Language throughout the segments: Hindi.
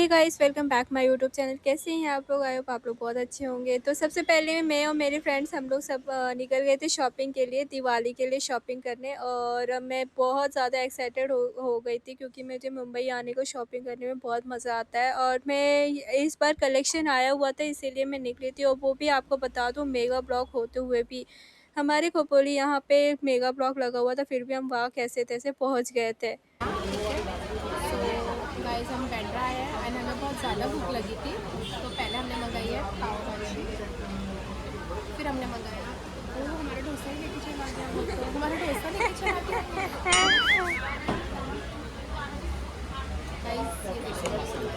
Hey guys, welcome back my YouTube channel. कैसे हैं आप लोग? आई होप आप लोग बहुत अच्छे होंगे। तो सबसे पहले मैं और मेरे फ्रेंड्स हम लोग सब निकल गए थे शॉपिंग के लिए, दिवाली के लिए शॉपिंग करने। और मैं बहुत ज़्यादा एक्साइटेड हो गई थी क्योंकि मुझे मुंबई आने को शॉपिंग करने में बहुत मज़ा आता है। और मैं इस बार कलेक्शन आया हुआ था इसीलिए मैं निकली थी। और वो भी आपको बता दूँ, मेगा ब्लॉक होते हुए भी हमारे खोपोली यहाँ पे मेगा ब्लॉक लगा हुआ था, फिर भी हम वहाँ कैसे तैसे पहुँच गए थे। सो गाइस हम बैंड्रा आए हैं एंड हमें बहुत ज़्यादा भूख लगी थी, तो पहले हमने मंगाई है पाव भाजी। फिर हमने मंगाया हमारा डोसा ही लेके चला गया, वो तो हमारा डोसा लेके चला गया गाइस। ये देखिए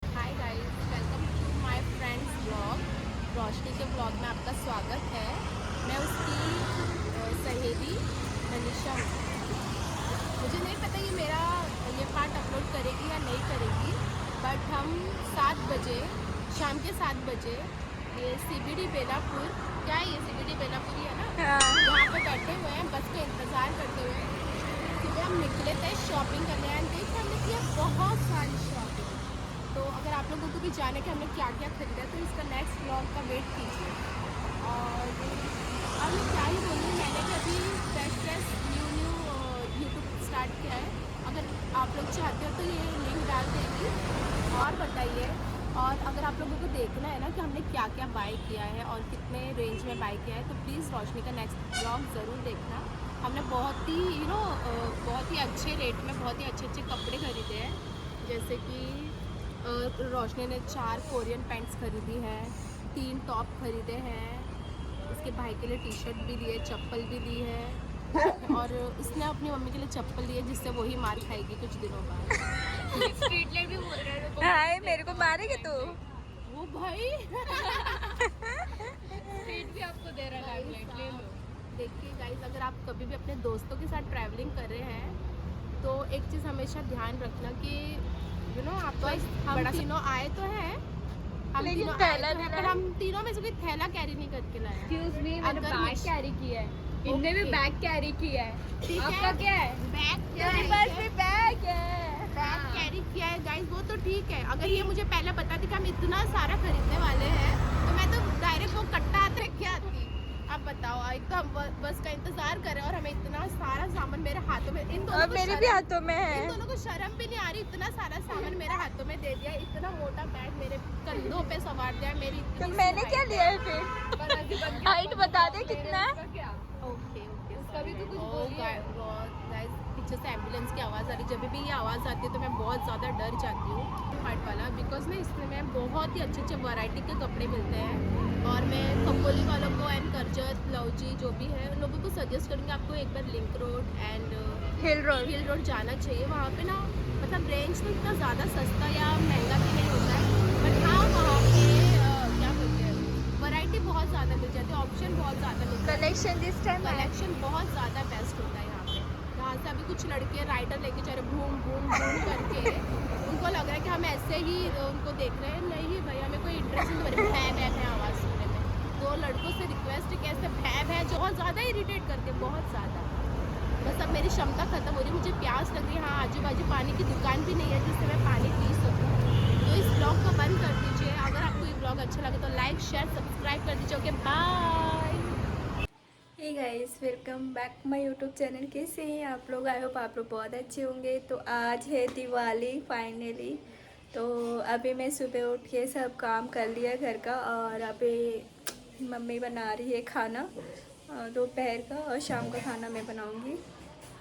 hi guys, welcome to my friends blog. Roshni के ब्लॉग में आपका स्वागत है। मैं उसकी सहेली मनीषा हूँ। मुझे नहीं पता ये पार्ट अपलोड करेगी या नहीं करेगी, बट हम 7 बजे, शाम के 7 बजे ये CBD बेलापुर, क्या है ये CBD बेलापुर ही है ना, यहाँ पे बैठे हुए हैं बस का इंतज़ार करते हुए। सुबह हम निकले थे शॉपिंग करने एंड देखिए हमने किया बहुत सारी शॉपिंग। तो अगर आप लोगों को भी जाने कि हमने क्या क्या खरीदा तो इसका नेक्स्ट ब्लॉग का वेट कीजिए। और मैं क्या ही बोलूँ, मैंने भी अभी फ्रेश न्यू यूट्यूब स्टार्ट किया है। अगर आप लोग चाहते हो तो ये लिंक डाल देंगी। और बताइए, और अगर आप लोगों को देखना है ना कि हमने क्या क्या बाय किया है और कितने रेंज में बाय किया है, तो प्लीज़ रोशनी का नेक्स्ट ब्लॉग ज़रूर देखना। हमने बहुत ही बहुत ही अच्छे रेट में बहुत ही अच्छे अच्छे कपड़े खरीदे हैं। जैसे कि रोशनी ने 4 कोरियन पैंट्स खरीदी है, 3 टॉप खरीदे हैं, उसके भाई के लिए टी-शर्ट भी लिए, चप्पल भी ली है, और उसने अपनी मम्मी के लिए चप्पल ली है जिससे वही मार खाएगी कुछ दिनों बाद। स्ट्रीट लाइट भी बोल रहे हैं, हाय मेरे को मारेगी तू। वो भाई स्ट्रीट भी आपको दे रहा है, लाइमलाइट ले लो। देखिए गाइस, अगर आप कभी भी अपने दोस्तों के साथ ट्रैवलिंग कर रहे हैं तो एक चीज़ हमेशा ध्यान रखना कि आप हम तीनों आए तो हैं, हम तीनों आए तो हैं, पर हम तीनों में से कोई थैला कैरी नहीं करके लाए। एक्सक्यूज मी, मैंने बैग कैरी किया है, इनने भी बैग कैरी किया है। ठीक है, आपका क्या है? बैग मेरे पास भी बैग है। बैग कैरी किया है गाइस, वो तो ठीक है। अगर ये मुझे पहले बताती कि हम इतना सारा खरीदने वाले हैं तो मैं तो डायरेक्ट वो कट्टा हाथ रख के आती। अब बताओ, एक तो हम बस का इंतजार कर रहे हैं और हमें इतना सारा सामान मेरे हाथों में, इन दोनों को मेरे भी हाथों में है। इन दोनों को शर्म भी नहीं आ रही, इतना सारा सामान मेरे हाथों में दे दिया, इतना मोटा बैग मेरे कंधों पे सवार दिया। मेरी तो मैंने क्या लिया है फिर? हाइट बता दे कितना है। ओके उसका भी तो कुछ गाइस, पीछे से एम्बुलेंस की आवाज़ आ रही। जब भी ये आवाज़ आती है तो मैं बहुत ज़्यादा डर जाती हूँ पार्ट वाला, बिकॉज ना इसमें बहुत ही अच्छे अच्छे वैरायटी के कपड़े मिलते हैं। और मैं खोपोली वालों को एंड करजत लवजी जो भी है उन लोगों को सजेस्ट करूँगी आपको एक बार link road and hill road जाना चाहिए। वहाँ पे ना मतलब रेंज तो इतना ज़्यादा सस्ता या महंगा भी नहीं होता है, बट हाँ वहाँ पे क्या बोलते हैं, वैरायटी बहुत ज़्यादा मिल जाती है, ऑप्शन बहुत ज़्यादा मिलता है, कलेक्शन बहुत ज़्यादा बेस्ट होता है यहाँ पे। यहाँ से अभी कुछ लड़के राइडर लेके जा रहे घूम घूम घूम करके, उनको लग रहा है कि हम ऐसे ही उनको देख रहे हैं। नहीं भाई, हमें कोई इंटरेस्ट नहीं, भै आवाज़ सुनने में। तो लड़कों से रिक्वेस्ट है कि ऐसे भै बहुत ज़्यादा इरिटेट करते हैं, बहुत ज़्यादा। बस अब मेरी क्षमता खत्म हो रही है, मुझे प्यास लग रही है। हाँ, आजू बाजू पानी की दुकान भी नहीं है जिससे मैं पानी पी सकूँ। तो इस ब्लॉग को बंद कर दीजिए। अगर आपको ये ब्लॉग अच्छा लगे तो लाइक शेयर सब्सक्राइब कर दीजिए। Okay bye. Hey guys, welcome back my YouTube channel. कैसे हैं आप लोग? आई होप आप लोग बहुत अच्छे होंगे। तो आज है दिवाली फाइनली। तो अभी मैं सुबह उठ के सब काम कर लिया घर का, और अभी मम्मी बना रही है खाना दोपहर का, और शाम का खाना मैं बनाऊंगी।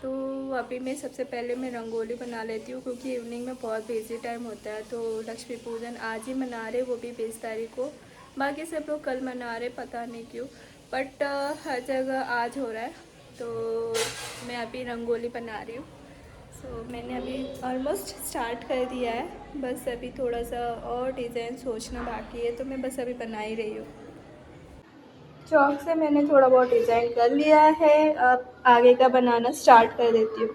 तो अभी मैं सबसे पहले मैं रंगोली बना लेती हूँ क्योंकि इवनिंग में बहुत बिजी टाइम होता है। तो लक्ष्मी पूजन आज ही मना रहे, वो भी 20 तारीख को। बाकी सब लोग कल मना रहे, पता नहीं क्यों, बट हर जगह आज हो रहा है। तो मैं अभी रंगोली बना रही हूँ। सो मैंने अभी ऑलमोस्ट स्टार्ट कर दिया है, बस अभी थोड़ा सा और डिज़ाइन सोचना बाकी है, तो मैं बस अभी बना ही रही हूँ। चौक से मैंने थोड़ा बहुत डिज़ाइन कर लिया है, अब आगे का बनाना स्टार्ट कर देती हूँ।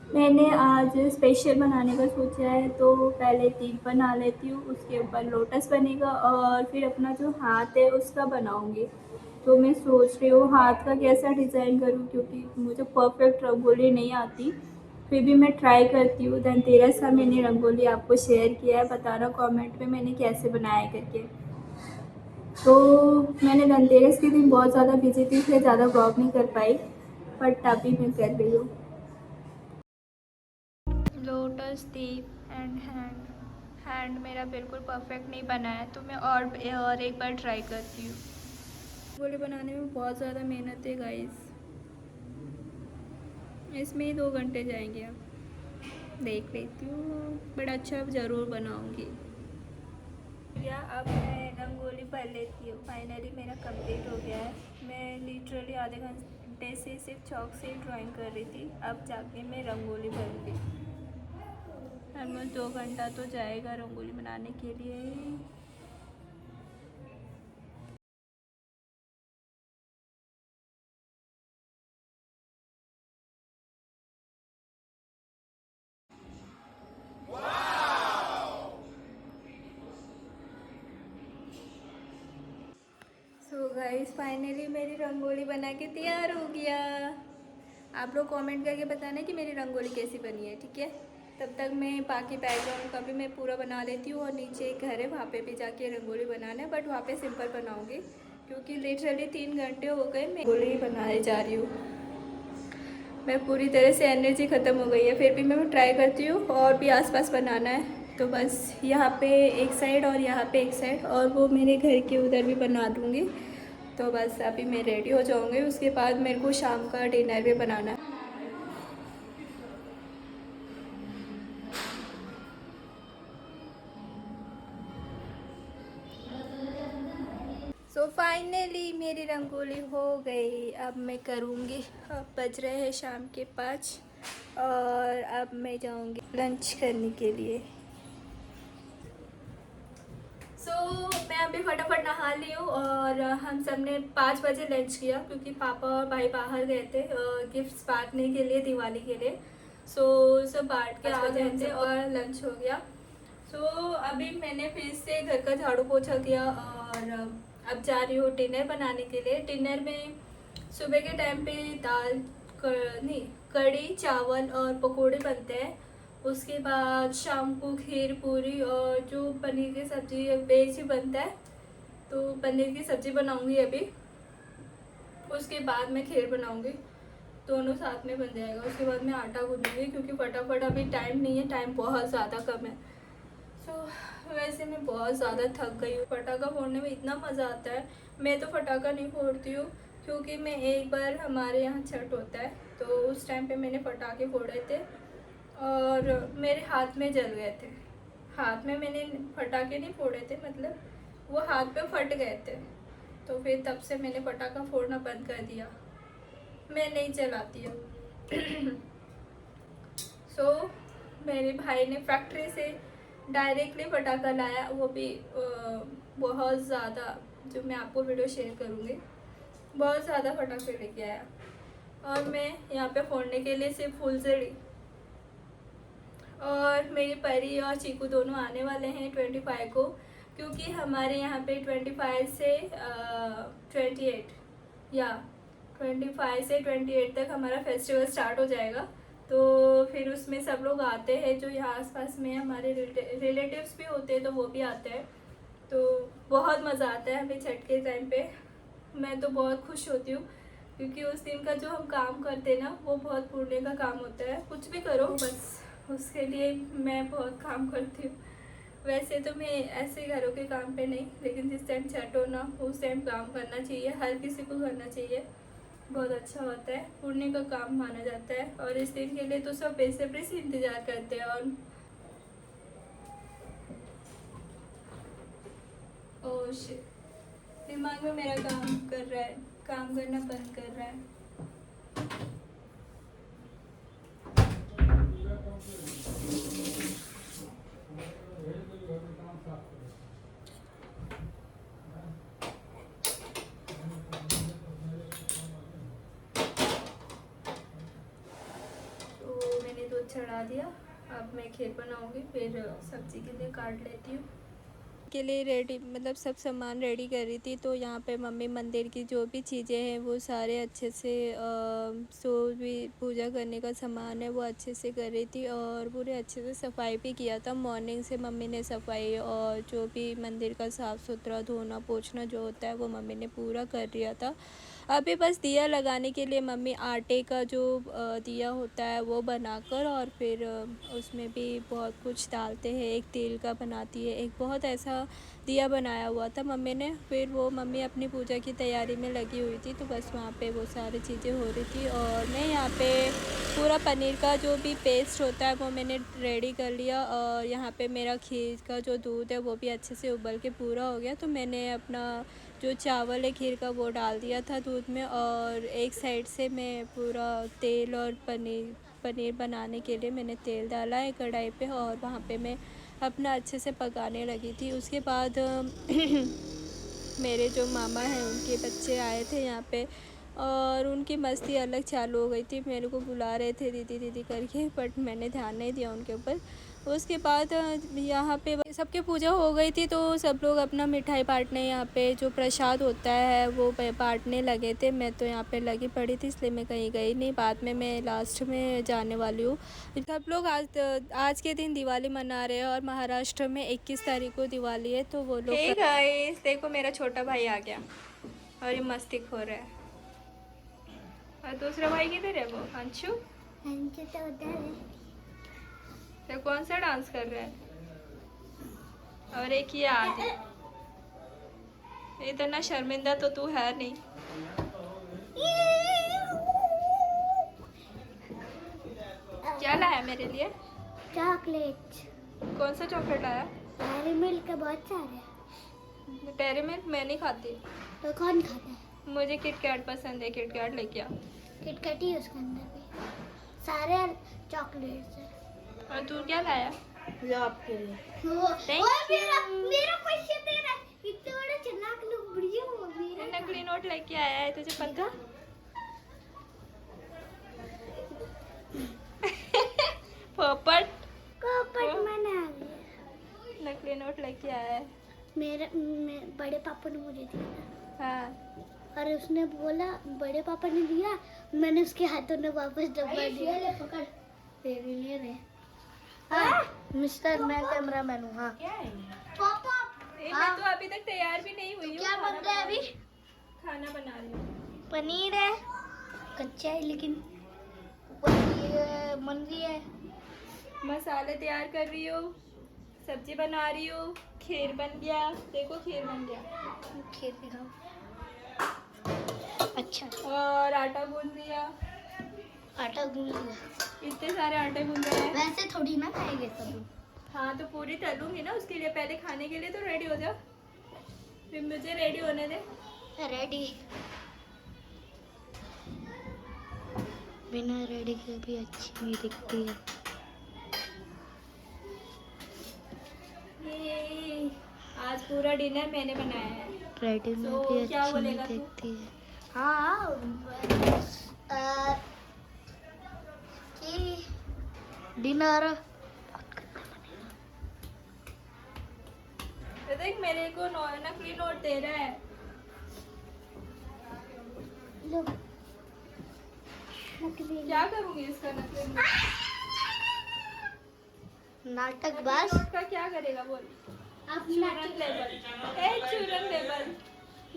मैंने आज स्पेशल बनाने का सोचा है, तो पहले दीप बना लेती हूँ, उसके ऊपर लोटस बनेगा और फिर अपना जो हाथ है उसका बनाऊँगी। तो मैं सोच रही हूँ हाथ का कैसा डिज़ाइन करूँ, क्योंकि मुझे परफेक्ट रंगोली नहीं आती, फिर भी मैं ट्राई करती हूँ। धनतेरस का मैंने रंगोली आपको शेयर किया है, बताना कमेंट में मैंने कैसे बनाया करके। तो मैंने धनतेरस के दिन बहुत ज़्यादा बिजी थी, इसलिए ज़्यादा व्लॉग नहीं कर पाई, बट अभी मैं कर रही हूँ। लोटस दीप एंड हैंड मेरा बिल्कुल परफेक्ट नहीं बना है, तो मैं और एक बार ट्राई करती हूँ। रंगोली बनाने में बहुत ज़्यादा मेहनत है गाइस, इसमें ही 2 घंटे जाएंगे। अब देख लेती हूँ, बट अच्छा ज़रूर बनाऊँगी। या अब मैं रंगोली भर लेती हूँ। फाइनली मेरा कंप्लीट हो गया है। मैं लिटरली आधे घंटे से सिर्फ चौक से ड्राइंग कर रही थी, अब जाके मैं रंगोली भरूँगी। ऑलमोस्ट 2 घंटा तो जाएगा रंगोली बनाने के लिए। सो गाइस फाइनली मेरी रंगोली बना के तैयार हो गया। आप लोग कमेंट करके बताना कि मेरी रंगोली कैसी बनी है, ठीक है। तब तक मैं बाकी बैकग्राउंड का भी मैं पूरा बना लेती हूँ, और नीचे एक घर है वहाँ पे भी जाके रंगोली बनाना है, बट वहाँ पे सिंपल बनाऊँगी, क्योंकि लिटरली 3 घंटे हो गए मैं रंगोली ही बनाने जा रही हूँ। मैं पूरी तरह से एनर्जी ख़त्म हो गई है, फिर भी मैं ट्राई करती हूँ और भी आसपास बनाना है। तो बस यहाँ पे एक साइड और यहाँ पे एक साइड, और वो मेरे घर के उधर भी बना दूँगी। तो बस अभी मैं रेडी हो जाऊँगी, उसके बाद मेरे को शाम का डिनर भी बनाना है। सो फाइनली मेरी रंगोली हो गई, अब मैं करूँगी। अब बज रहे हैं शाम के 5, और अब मैं जाऊँगी लंच करने के लिए। मैं अभी फटाफट नहा ली हूँ, और हम सब ने 5 बजे लंच किया, क्योंकि पापा और भाई बाहर गए थे गिफ्ट्स बांटने के लिए दिवाली के लिए। सब बांट के आ गए थे और लंच हो गया। अभी मैंने फिर से घर का झाड़ू पोछा किया, और अब जा रही हूँ डिनर बनाने के लिए। डिनर में सुबह के टाइम पे दाल नहीं, कढ़ी चावल और पकोड़े बनते हैं। उसके बाद शाम को खीर पूरी और जो पनीर की सब्ज़ी वेज ही बनता है, तो पनीर की सब्ज़ी बनाऊंगी अभी। उसके बाद मैं खीर बनाऊंगी, दोनों साथ में बन जाएगा। उसके बाद मैं आटा गूंदूंगी, क्योंकि फटाफट अभी टाइम नहीं है, टाइम बहुत ज़्यादा कम है। वैसे मैं बहुत ज़्यादा थक गई हूँ। पटाखा फोड़ने में इतना मज़ा आता है। मैं तो पटाखा नहीं फोड़ती हूँ, क्योंकि मैं एक बार हमारे यहाँ छठ होता है, तो उस टाइम पे मैंने पटाखे फोड़े थे और मेरे हाथ में जल गए थे। हाथ में मैंने पटाखे नहीं फोड़े थे, मतलब वो हाथ पे फट गए थे। तो फिर तब से मैंने पटाखा फोड़ना बंद कर दिया, मैं नहीं चलाती हूँ। मेरे भाई ने फैक्ट्री से डायरेक्टली पटाखा लाया, वो भी बहुत ज़्यादा, जो मैं आपको वीडियो शेयर करूँगी। बहुत ज़्यादा पटाखे लेके आया, और मैं यहाँ पे फोड़ने के लिए सिर्फ फुलझड़ी। और मेरी परी और चीकू दोनों आने वाले हैं 25 को, क्योंकि हमारे यहाँ पे 25 से 28 या 25 से 28 तक हमारा फेस्टिवल स्टार्ट हो जाएगा। तो फिर उसमें सब लोग आते हैं, जो यहाँ आसपास में हमारे रिलेटिव्स भी होते हैं, तो वो भी आते हैं। तो बहुत मज़ा आता है हमें छठ के टाइम पे। मैं तो बहुत खुश होती हूँ, क्योंकि उस दिन का जो हम काम करते हैं ना, वो बहुत पुण्य का काम होता है। कुछ भी करो, बस उसके लिए मैं बहुत काम करती हूँ। वैसे तो मैं ऐसे घरों के काम पे नहीं, लेकिन जिस टाइम छठ हो ना, उस टाइम काम करना चाहिए, हर किसी को करना चाहिए। बहुत अच्छा होता है, पुण्य का काम माना जाता है, और इस दिन के लिए तो सब बेसब्री से इंतज़ार करते हैं। और ओह शिट, दिमाग में मेरा काम कर रहा है, काम करना बंद कर रहा है। तो मैंने 2 बना दिया। अब मैं खीर बनाऊंगी, फिर सब्जी के लिए काट लेती हूँ। के लिए रेडी मतलब सब सामान रेडी कर रही थी। तो यहाँ पे मम्मी मंदिर की जो भी चीज़ें हैं वो सारे अच्छे से जो भी पूजा करने का सामान है वो अच्छे से कर रही थी, और पूरे अच्छे से सफाई भी किया था। मॉर्निंग से मम्मी ने सफाई और जो भी मंदिर का साफ़ सुथरा धोना पोछना जो होता है वो मम्मी ने पूरा कर लिया था। अभी बस दिया लगाने के लिए मम्मी आटे का जो दिया होता है वो बनाकर, और फिर उसमें भी बहुत कुछ डालते हैं। एक तेल का बनाती है, एक बहुत ऐसा दिया बनाया हुआ था मम्मी ने। फिर वो मम्मी अपनी पूजा की तैयारी में लगी हुई थी, तो बस वहाँ पे वो सारी चीज़ें हो रही थी। और मैं यहाँ पे पूरा पनीर का जो भी पेस्ट होता है वो मैंने रेडी कर लिया। और यहाँ पे मेरा खीर का जो दूध है वो भी अच्छे से उबल के पूरा हो गया। तो मैंने अपना जो चावल है खीर का वो डाल दिया था दूध में, और एक साइड से मैं पूरा तेल और पनीर बनाने के लिए मैंने तेल डाला है कढ़ाई पे, और वहाँ पे मैं अपना अच्छे से पकाने लगी थी। उसके बाद मेरे जो मामा हैं उनके बच्चे आए थे यहाँ पे, और उनकी मस्ती अलग चालू हो गई थी। मेरे को बुला रहे थे दीदी दीदी करके, बट मैंने ध्यान नहीं दिया उनके ऊपर। उसके बाद यहाँ पे सबके पूजा हो गई थी, तो सब लोग अपना मिठाई बांटने, यहाँ पे जो प्रसाद होता है वो बांटने लगे थे। मैं तो यहाँ पे लगी पड़ी थी, इसलिए मैं कहीं गई नहीं। बाद में मैं लास्ट में जाने वाली हूँ। सब लोग आज के दिन दिवाली मना रहे हैं, और महाराष्ट्र में 21 तारीख को दिवाली है, तो वो लोग गाइस देखो मेरा छोटा भाई आ गया और ये मस्ती खो रहा है। और दूसरा भाई किधर है? वो अंशु तो उधर है। तो कौन सा डांस कर रहा है? और एक ये आदि, इतना शर्मिंदा तो तू है नहीं। क्या लाया मेरे लिए? चॉकलेट। कौन सा चॉकलेट आया? डेयरी मिल्क के बहुत सारे। डेयरी मिल्क मैं नहीं खाती, तो कौन खाता है? मुझे किटकैट पसंद है। किटकैट लेके आ। किटकैट ही उसके अंदर भी सारे चॉकलेट्स है। और तू क्या लाया? आपके लिए। Thank मेरा पैसे दे रहा है। इतना बड़ा चालाक लोग बढ़िया हो मेरा। नकली नोट लेके आया है, तुझे पता? पोपट कोपट मना गया। नकली नोट लेके आया है। मेरे बड़े पापा ने मुझे दिया। हाँ, और उसने बोला बड़े पापा ने दिया, मैंने उसके हाथों में वापस डब्बा दिया। ले पकड़ तेरे लिए रे। हाँ मिस्टर, मैं कैमरामैन हूँ। हाँ पापा। मैं तो अभी तक तैयार भी नहीं हुई हूँ। क्या बन रहा है अभी? खाना बना रही हूँ। पनीर है, कच्चा है लेकिन ऊपर बन रही है। मसाले तैयार कर रही हूँ, सब्जी बना रही हूँ, खीर बन गया। देखो खीर बन गया। खीर दिखाओ। अच्छा, और आटा गूंद दिया। आटा गूंद लिया। इतने सारे आटे गूंद रहे हैं। वैसे थोड़ी ना खाएंगे सब। हाँ तो पूरी तलूंगी ना, उसके लिए पहले खाने के लिए तो रेडी हो जा। फिर मुझे रेडी होने दे। रेडी। बिना रेडी के भी अच्छी नहीं दिखती है। ये आज पूरा डिनर मैंने बनाया है। रेडी में तो भी क्या अच्छी नहीं बोलेगा तू? दिखती है। हाँ डिनर तो देख मेरे को नकली नोट दे रहा है। लो नकली क्या करूंगी इसका नकली नोट? नाटक नकली बस। नोट का क्या करेगा बोल? आप चूरन लेबल। चूरन लेबल।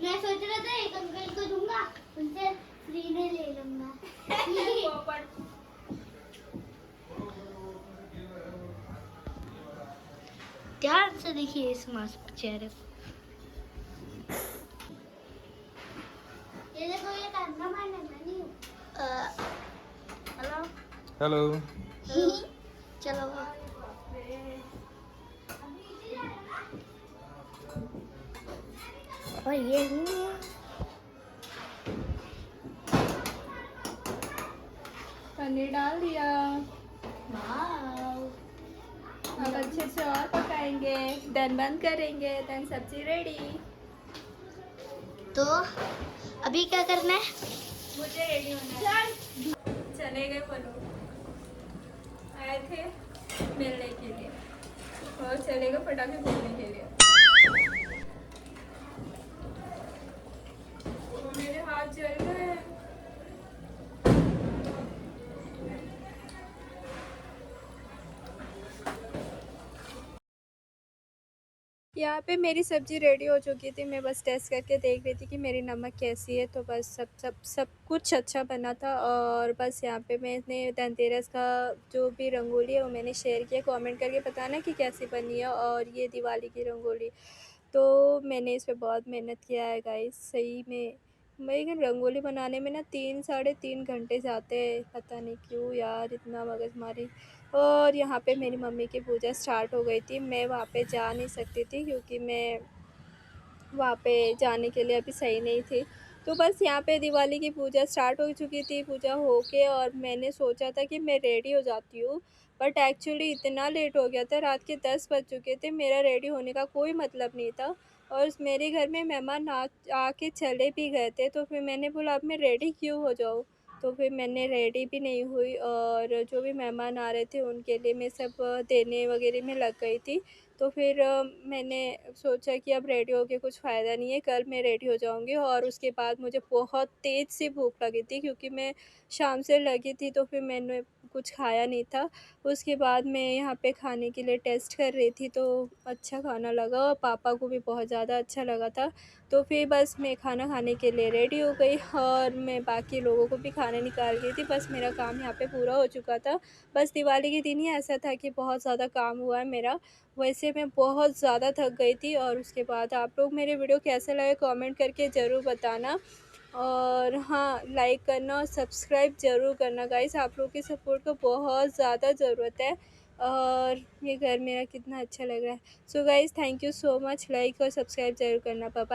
मैं सोच रहा था एक अंकल को दूंगा, उनसे फ्री में ले लूंगा। पोपट। ध्यान से देखिए इस मासूम चेहरे को। ये देखो ये कैमरामैन है, मैं नहीं हूँ। Hello hello. चलो और ये पनीर डाल दिया। वाव। अब अच्छे से और पकाएंगे, देन बंद करेंगे, देन सब्जी रेडी। तो अभी क्या करना है? मुझे रेडी होना है। चले गए वो लोग। आए थे मिलने के लिए और चले गए पटाखे फोड़ने के लिए। मेरे हाथ जल गए। यहाँ पे मेरी सब्ज़ी रेडी हो चुकी थी। मैं बस टेस्ट करके देख रही थी कि मेरी नमक कैसी है। तो बस सब कुछ अच्छा बना था। और बस यहाँ पे मैंने धनतेरस का जो भी रंगोली है वो मैंने शेयर किया। कमेंट करके बताना कि कैसी बनी है। और ये दिवाली की रंगोली तो मैंने इस पे बहुत मेहनत किया है गाइस, सही में। मेरे रंगोली बनाने में ना 3 साढ़े 3 घंटे जाते हैं, पता नहीं क्यों यार, इतना मगजमारी। और यहाँ पे मेरी मम्मी की पूजा स्टार्ट हो गई थी। मैं वहाँ पे जा नहीं सकती थी क्योंकि मैं वहाँ पे जाने के लिए अभी सही नहीं थी। तो बस यहाँ पे दिवाली की पूजा स्टार्ट हो चुकी थी। पूजा हो के और मैंने सोचा था कि मैं रेडी हो जाती हूँ, बट एक्चुअली इतना लेट हो गया था, रात के 10 बज चुके थे। मेरा रेडी होने का कोई मतलब नहीं था। और मेरे घर में मेहमान आके चले भी गए थे। तो फिर मैंने बोला अब मैं रेडी क्यों हो जाऊँ। तो फिर मैंने रेडी भी नहीं हुई और जो भी मेहमान आ रहे थे उनके लिए मैं सब देने वगैरह में लग गई थी। तो फिर मैंने सोचा कि अब रेडी होके कुछ फ़ायदा नहीं है, कल मैं रेडी हो जाऊँगी। और उसके बाद मुझे बहुत तेज़ सी भूख लगी थी क्योंकि मैं शाम से लगी थी, तो फिर मैंने कुछ खाया नहीं था। उसके बाद मैं यहाँ पे खाने के लिए टेस्ट कर रही थी तो अच्छा खाना लगा और पापा को भी बहुत ज़्यादा अच्छा लगा था। तो फिर बस मैं खाना खाने के लिए रेडी हो गई और मैं बाकी लोगों को भी खाना निकाल रही थी। बस मेरा काम यहाँ पे पूरा हो चुका था। बस दिवाली के दिन ही ऐसा था कि बहुत ज़्यादा काम हुआ है मेरा। वैसे मैं बहुत ज़्यादा थक गई थी। और उसके बाद आप लोग मेरे वीडियो कैसे लगे कमेंट करके ज़रूर बताना। और हाँ, लाइक करना और सब्सक्राइब ज़रूर करना गाइस, आप लोग की सपोर्ट को बहुत ज़्यादा ज़रूरत है। और ये घर मेरा कितना अच्छा लग रहा है। So guys, thank you so much. Like और सब्सक्राइब ज़रूर करना। Bye bye.